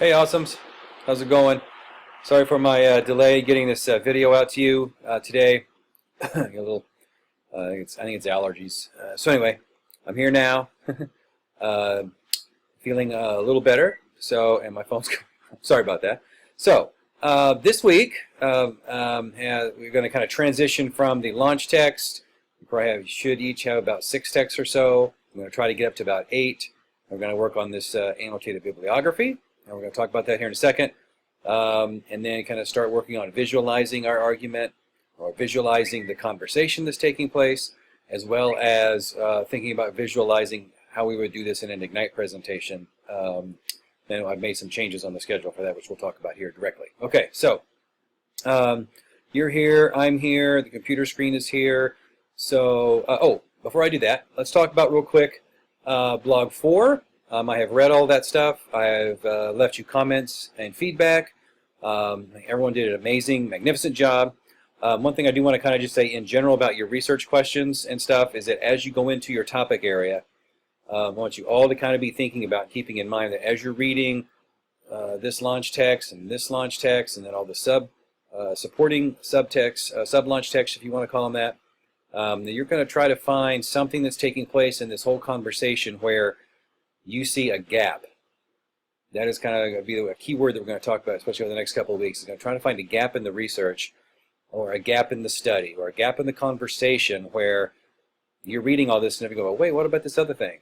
Hey, Awesomes. How's it going? Sorry for my delay getting this video out to you today. A little, I think it's allergies. So anyway, I'm here now, uh, feeling a little better. So, and my phone's sorry about that. So this week we're going to kind of transition from the launch text. We probably should each have about 6 texts or so. I'm going to try to get up to about 8. We're going to work on this annotated bibliography. And we're going to talk about that here in a second. And then kind of start working on visualizing our argument or visualizing the conversation that's taking place, as well as thinking about visualizing how we would do this in an Ignite presentation. Then I've made some changes on the schedule for that, which we'll talk about here directly. Okay, so you're here, I'm here, the computer screen is here. So, before I do that, let's talk about real quick blog 4. I have read all that stuff. I have left you comments and feedback. Everyone did an amazing, magnificent job. One thing I do want to kind of just say in general about your research questions and stuff is that as you go into your topic area, I want you all to kind of be thinking about, keeping in mind that as you're reading this launch text and this launch text and then all the supporting subtext, sub-launch text, if you want to call them that you're going to try to find something that's taking place in this whole conversation where you see a gap. That is kind of going to be a key word that we're going to talk about, especially over the next couple of weeks. Is going to try to find a gap in the research, or a gap in the study, or a gap in the conversation where you're reading all this and you go, wait, what about this other thing?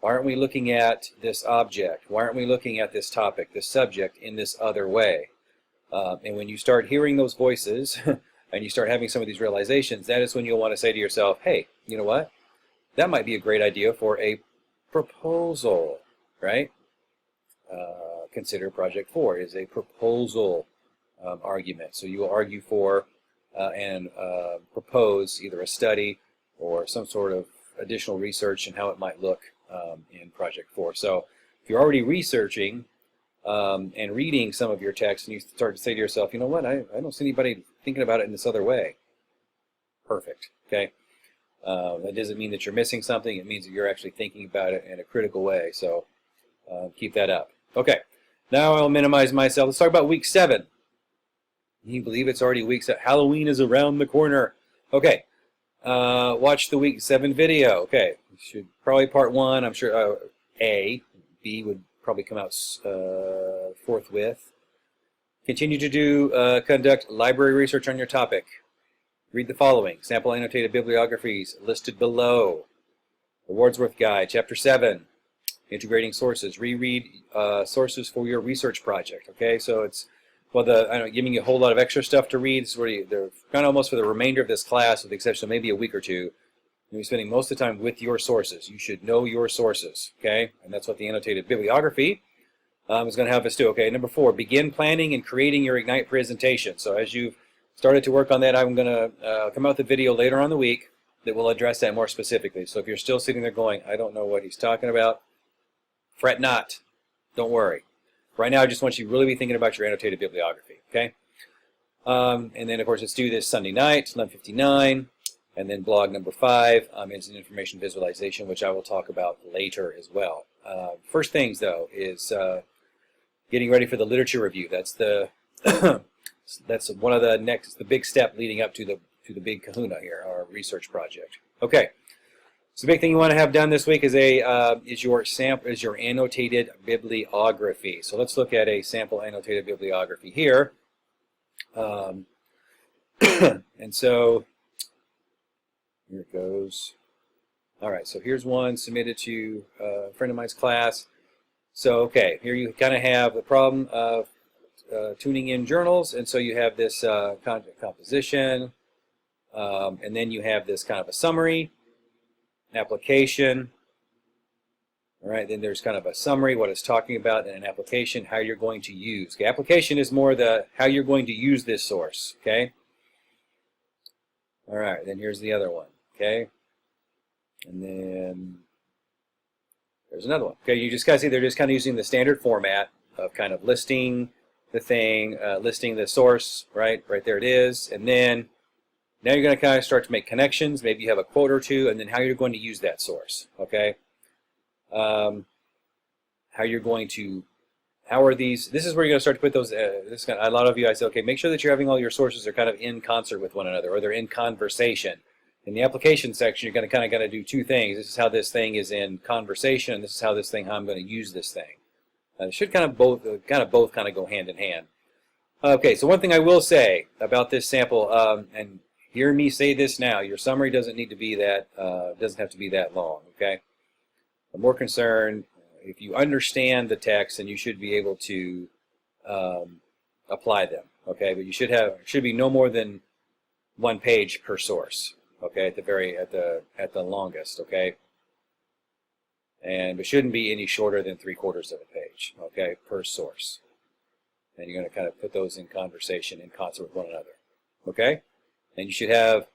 Why aren't we looking at this object? Why aren't we looking at this topic, this subject, in this other way? And when you start hearing those voices and you start having some of these realizations, that is when you'll want to say to yourself, hey, you know what? That might be a great idea for a proposal, right? Consider Project 4 is a proposal argument. So you will argue for and propose either a study or some sort of additional research and how it might look in Project 4. So if you're already researching and reading some of your text and you start to say to yourself, you know what, I don't see anybody thinking about it in this other way. Perfect, okay? That doesn't mean that you're missing something. It means that you're actually thinking about it in a critical way. So keep that up. Okay, now I'll minimize myself. Let's talk about week 7. Can you believe it's already week 7? Halloween is around the corner. Okay, watch the week 7 video. Okay, should probably part 1. I'm sure A. B would probably come out forthwith. Continue to conduct library research on your topic. Read the following. Sample annotated bibliographies listed below. The Wordsworth Guide, Chapter 7. Integrating sources. Reread sources for your research project. Okay, so it's, well, I know, giving you a whole lot of extra stuff to read. It's where they're kind of almost for the remainder of this class, with the exception of maybe a week or two. You'll be spending most of the time with your sources. You should know your sources, okay? And that's what the annotated bibliography is going to help us do. Okay, number 4, begin planning and creating your Ignite presentation. So as you've started to work on that, I'm going to come out with a video later on the week that will address that more specifically. So if you're still sitting there going, I don't know what he's talking about, fret not. Don't worry. Right now, I just want you to really be thinking about your annotated bibliography, okay? And then, of course, let's do this Sunday night, 11:59. And then blog number 5 is an information visualization, which I will talk about later as well. First things, though, is getting ready for the literature review. That's the that's one of the big step leading up to the big kahuna here, our research project. Okay, so the big thing you want to have done this week is your annotated bibliography. So let's look at a sample annotated bibliography here. And so here it goes. All right, so here's one submitted to a friend of mine's class. So, okay, here you kind of have the problem of tuning in journals, and so you have this content composition, and then you have this kind of a summary, application. All right, then there's kind of a summary, what it's talking about, and an application, how you're going to use. Okay, application is more the how you're going to use this source, okay? All right, then here's the other one, okay? And then there's another one. Okay, you just gotta see they're just kind of using the standard format of kind of listing the thing, listing the source, right? Right there it is. And then now you're going to kind of start to make connections. Maybe you have a quote or two, and then how you're going to use that source, okay? How you're going to how are these? This is where you're going to start to put those. A lot of you, I say, okay, make sure that you're having all your sources are kind of in concert with one another, or they're in conversation. In the application section, you're going to kind of do two things. This is how this thing is in conversation, and this is how I'm going to use this thing. It should kind of both go hand in hand. Okay, so one thing I will say about this sample, and hear me say this now: your summary doesn't need to be that doesn't have to be that long. Okay, I'm more concerned if you understand the text, then you should be able to apply them. Okay, but you should be no more than 1 page per source. Okay, at the longest. Okay, and it shouldn't be any shorter than 3/4 of a page. Okay, per source. And you're going to kind of put those in conversation in concert with one another. Okay, and you should have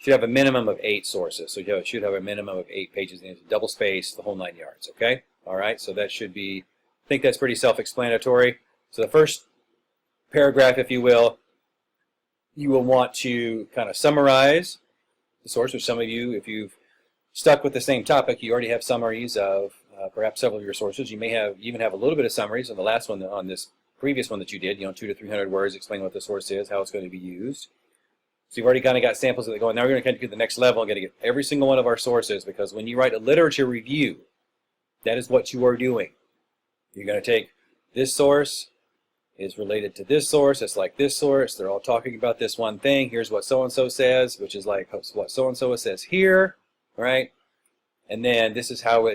a minimum of 8 sources. So you should have a minimum of 8 pages, and double space, the whole 9 yards. Okay, all right. So that should be. I think that's pretty self-explanatory. So the first paragraph, if you will want to kind of summarize the source, which some of you, if you've stuck with the same topic, you already have summaries of perhaps several of your sources. You may even have a little bit of summaries on the last one, on this previous one that you did, 200 to 300 words, explain what the source is, how it's going to be used. So you've already kind of got samples that go, now we're going to kind of get to the next level and get to get every single one of our sources, because when you write a literature review, that is what you are doing. You're going to take this source is related to this source, it's like this source, they're all talking about this one thing, here's what so-and-so says, which is like what so-and-so says here, right? And then this is how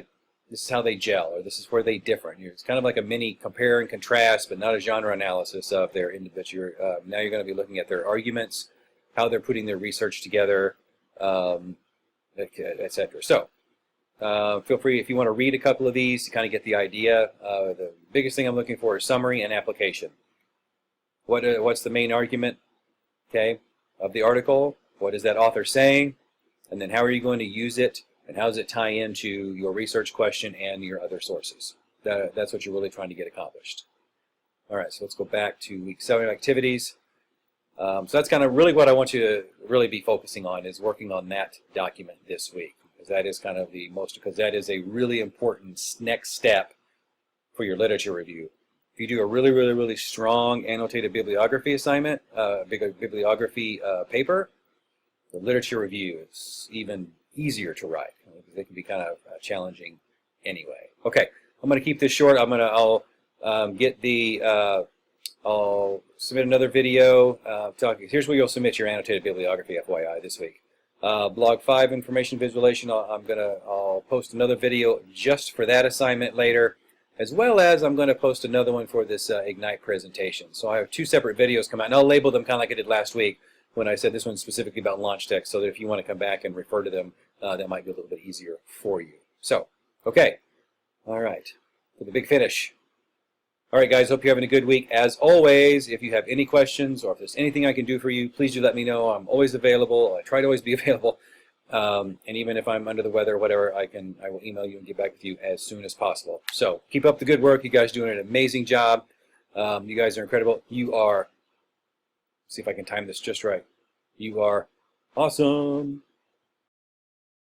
they gel, or this is where they differ. It's kind of like a mini compare and contrast, but not a genre analysis of their individual. Now you're going to be looking at their arguments, how they're putting their research together, etc. So feel free, if you want to read a couple of these to kind of get the idea. The biggest thing I'm looking for is summary and application. What's the main argument, okay, of the article? What is that author saying? And then how are you going to use it? And how does it tie into your research question and your other sources? That's what you're really trying to get accomplished. All right, so let's go back to week 7 activities. So that's kind of really what I want you to really be focusing on, is working on that document this week. Because that is kind of because that is a really important next step for your literature review. If you do a really, really, really strong annotated bibliography assignment, bibliography paper, the literature review is even easier to write. They can be kind of challenging anyway. Okay, I'm going to keep this short. I'll submit another video. Here's where you'll submit your annotated bibliography, FYI, this week. Blog 5 information visualization. I'll post another video just for that assignment later, as well as I'm going to post another one for this Ignite presentation. So I have 2 separate videos come out, and I'll label them kind of like I did last week when I said this one's specifically about launch text, so that if you want to come back and refer to them, that might be a little bit easier for you. So, okay. All right. For the big finish. All right, guys, hope you're having a good week. As always, if you have any questions or if there's anything I can do for you, please do let me know. I'm always available. I try to always be available. And even if I'm under the weather or whatever, I will email you and get back with you as soon as possible. So keep up the good work. You guys are doing an amazing job. You guys are incredible. You are, see if I can time this just right. You are awesome.